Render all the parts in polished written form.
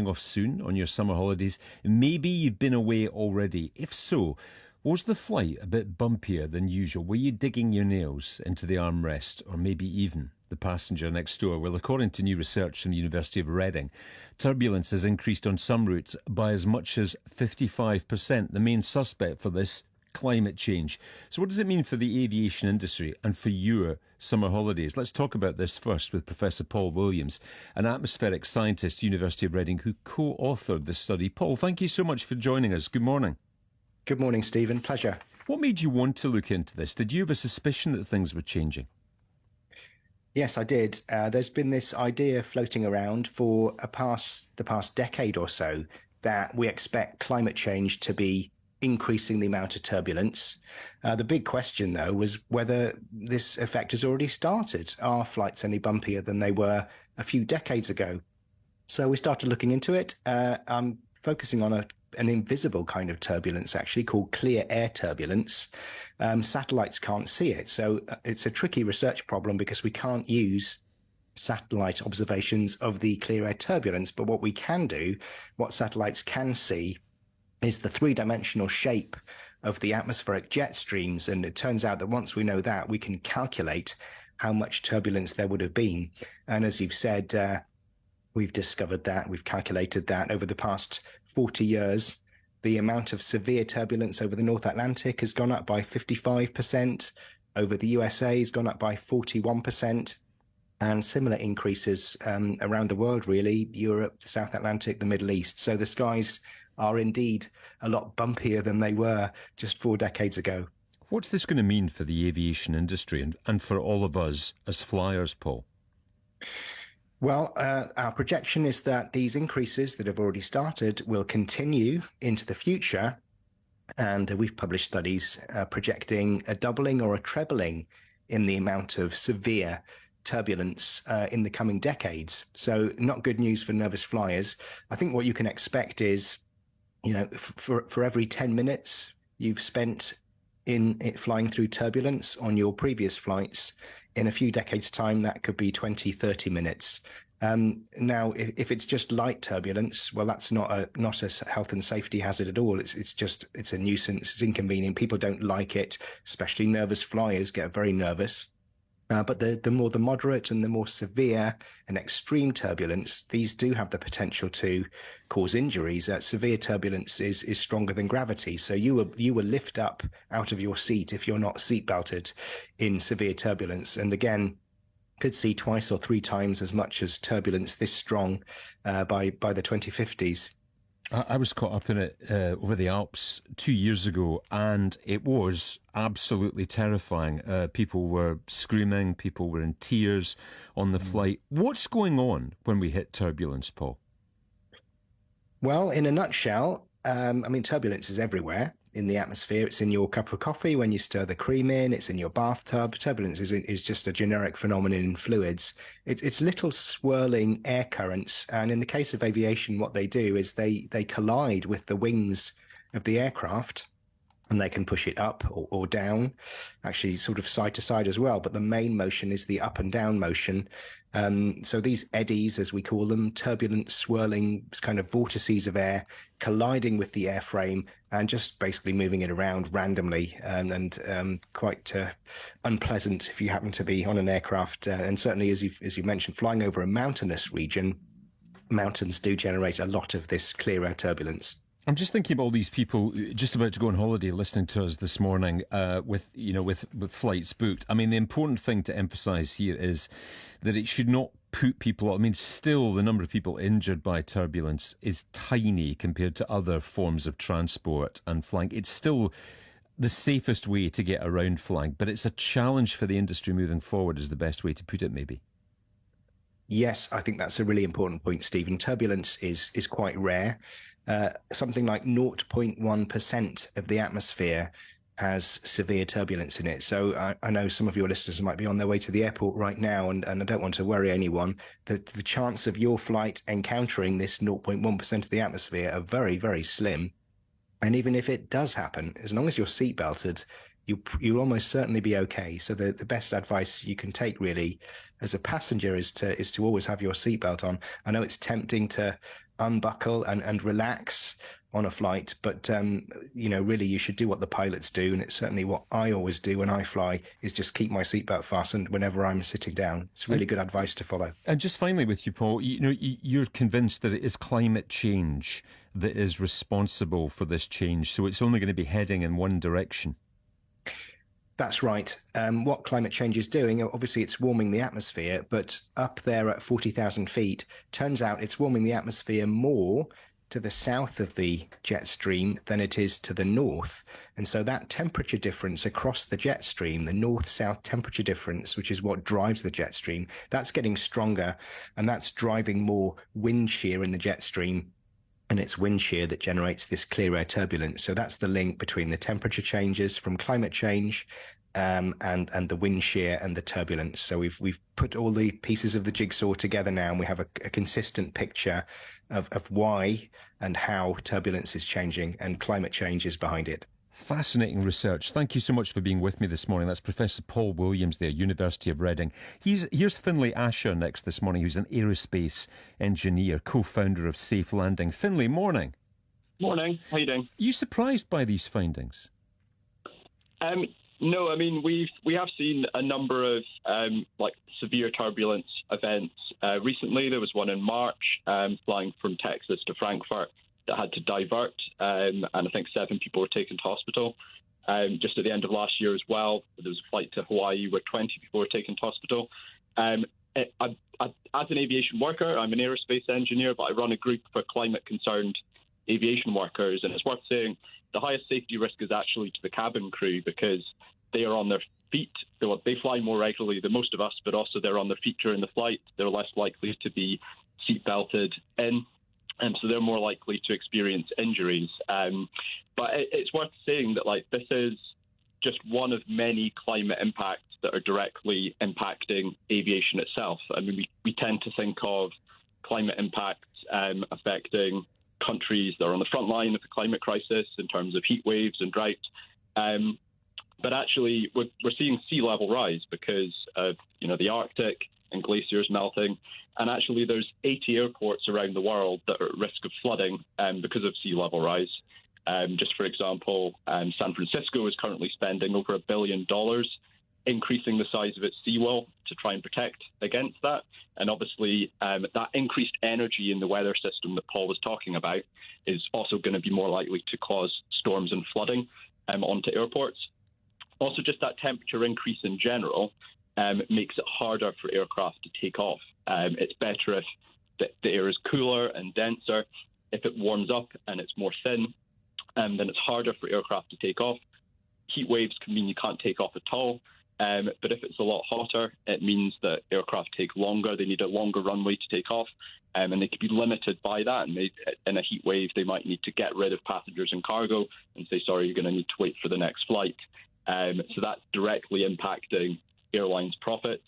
off soon on your summer holidays. Maybe you've been away already. If so, was the flight a bit bumpier than usual? Were you digging your nails into the armrest, or maybe even the passenger next door? Well, according to new research from the University of Reading, turbulence has increased on some routes by as much as 55%. The main suspect for this, climate change. So what does it mean for the aviation industry and for your summer holidays? Let's talk about this first with Professor Paul Williams, an atmospheric scientist at the University of Reading who co-authored this study. Paul, thank you so much for joining us. Good morning. Good morning, Stephen. Pleasure. What made you want to look into this? Did you have a suspicion that things were changing? Yes, I did. There's been this idea floating around for the past decade or so that we expect climate change to be increasing the amount of turbulence. The big question, though, was whether this effect has already started. Are flights any bumpier than they were a few decades ago? So we started looking into it. I'm focusing on an invisible kind of turbulence, actually, called clear air turbulence. Satellites can't see it. So it's a tricky research problem because we can't use satellite observations of the clear air turbulence. But what we can do, what satellites can see, is the three-dimensional shape of the atmospheric jet streams. And it turns out that once we know that, we can calculate how much turbulence there would have been. And as you've said, we've discovered that, we've calculated that over the past 40 years, the amount of severe turbulence over the North Atlantic has gone up by 55%. Over the USA has gone up by 41%. And similar increases around the world, really, Europe, the South Atlantic, the Middle East. So the skies are indeed a lot bumpier than they were just 4 decades ago. What's this going to mean for the aviation industry and for all of us as flyers, Paul? Well, our projection is that these increases that have already started will continue into the future. And we've published studies projecting a doubling or a trebling in the amount of severe turbulence in the coming decades. So not good news for nervous flyers. I think what you can expect is, for every 10 minutes you've spent in it flying through turbulence on your previous flights, in a few decades' time, that could be 20, 30 minutes. Now, if it's just light turbulence, well, that's not a health and safety hazard at all. It's a nuisance. It's inconvenient. People don't like it, especially nervous flyers get very nervous. But the more the moderate and the more severe and extreme turbulence, these do have the potential to cause injuries. Severe turbulence is stronger than gravity, so you will lift up out of your seat if you're not seat belted in severe turbulence. And again, could see twice or 3 times as much as turbulence this strong by the 2050s. I was caught up in it over the Alps 2 years ago, and it was absolutely terrifying. People were screaming, people were in tears on the flight. What's going on when we hit turbulence, Paul? Well, in a nutshell, turbulence is everywhere in the atmosphere. It's in your cup of coffee when you stir the cream in. It's in your bathtub. Turbulence is just a generic phenomenon in fluids. It's little swirling air currents. And in the case of aviation, what they do is they collide with the wings of the aircraft, and they can push it up or down, actually sort of side to side as well. But the main motion is the up and down motion. So these eddies, as we call them, turbulent, swirling kind of vortices of air colliding with the airframe and just basically moving it around randomly and quite unpleasant if you happen to be on an aircraft. And certainly, as you mentioned, flying over a mountainous region, mountains do generate a lot of this clear air turbulence. I'm just thinking about all these people just about to go on holiday listening to us this morning with flights booked. I mean, the important thing to emphasise here is that it should not put people off. I mean, still the number of people injured by turbulence is tiny compared to other forms of transport and flying. It's still the safest way to get around flying, but it's a challenge for the industry moving forward is the best way to put it, maybe. Yes, I think that's a really important point, Stephen. Turbulence is quite rare. Something like 0.1% of the atmosphere has severe turbulence in it. So I know some of your listeners might be on their way to the airport right now, and I don't want to worry anyone. The chance of your flight encountering this 0.1% of the atmosphere are very, very slim. And even if it does happen, as long as you're seat belted, you'll almost certainly be okay. So the best advice you can take really as a passenger is to always have your seatbelt on. I know it's tempting to unbuckle and relax on a flight. But, really, you should do what the pilots do. And it's certainly what I always do when I fly, is just keep my seatbelt fastened whenever I'm sitting down. It's really good advice to follow. And just finally with you, Paul, you're convinced that it is climate change that is responsible for this change. So it's only going to be heading in one direction. That's right. What climate change is doing, obviously it's warming the atmosphere, but up there at 40,000 feet, turns out it's warming the atmosphere more to the south of the jet stream than it is to the north. And so that temperature difference across the jet stream, the north-south temperature difference, which is what drives the jet stream, that's getting stronger, and that's driving more wind shear in the jet stream. And it's wind shear that generates this clear air turbulence. So that's the link between the temperature changes from climate change and the wind shear and the turbulence. So we've put all the pieces of the jigsaw together now, and we have a consistent picture of why and how turbulence is changing, and climate change is behind it. Fascinating research. Thank you so much for being with me this morning. That's Professor Paul Williams there, University of Reading. Here's Finlay Asher next this morning, who's an aerospace engineer, co-founder of Safe Landing. Finlay, morning. Morning. How you doing? Are you surprised by these findings? No, I mean, we have seen a number of severe turbulence events. Recently, there was one in March, flying from Texas to Frankfurt, that had to divert, and I think 7 people were taken to hospital. Just at the end of last year as well, there was a flight to Hawaii where 20 people were taken to hospital. As an aviation worker, I'm an aerospace engineer, but I run a group for climate-concerned aviation workers, and it's worth saying the highest safety risk is actually to the cabin crew, because they are on their feet. They fly more regularly than most of us, but also they're on their feet during the flight. They're less likely to be seat belted in. And so they're more likely to experience injuries. But it's worth saying that this is just one of many climate impacts that are directly impacting aviation itself. I mean, we tend to think of climate impacts affecting countries that are on the front line of the climate crisis in terms of heat waves and drought. But actually, we're seeing sea level rise because of the Arctic and glaciers melting. And actually, there's 80 airports around the world that are at risk of flooding because of sea level rise. Just for example, San Francisco is currently spending over $1 billion increasing the size of its seawall to try and protect against that. And obviously, that increased energy in the weather system that Paul was talking about is also going to be more likely to cause storms and flooding onto airports. Also, just that temperature increase in general makes it harder for aircraft to take off. It's better if the air is cooler and denser. If it warms up and it's more thin, then it's harder for aircraft to take off. Heat waves can mean you can't take off at all. But if it's a lot hotter, it means that aircraft take longer. They need a longer runway to take off, and they could be limited by that. And in a heat wave, they might need to get rid of passengers and cargo and say, sorry, you're going to need to wait for the next flight. So that's directly impacting airlines' profits.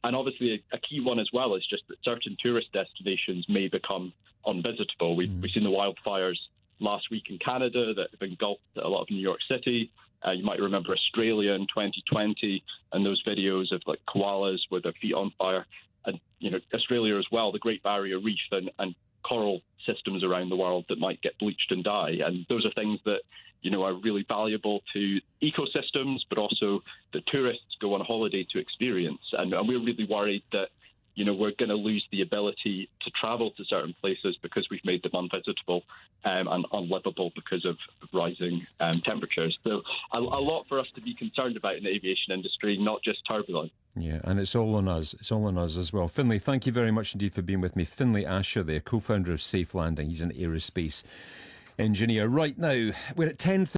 And obviously, a key one as well is just that certain tourist destinations may become unvisitable. We've seen the wildfires last week in Canada that have engulfed a lot of New York City. You might remember Australia in 2020 and those videos of koalas with their feet on fire. And Australia as well, the Great Barrier Reef and coral systems around the world that might get bleached and die. And those are things that are really valuable to ecosystems, but also that tourists go on holiday to experience. And we're really worried that we're going to lose the ability to travel to certain places because we've made them unvisitable and unlivable because of rising temperatures. So a lot for us to be concerned about in the aviation industry, not just turbulence. Yeah, and it's all on us. It's all on us as well. Finlay, thank you very much indeed for being with me. Finlay Asher there, co-founder of Safe Landing. He's an aerospace engineer. Right now, we're at 10:30.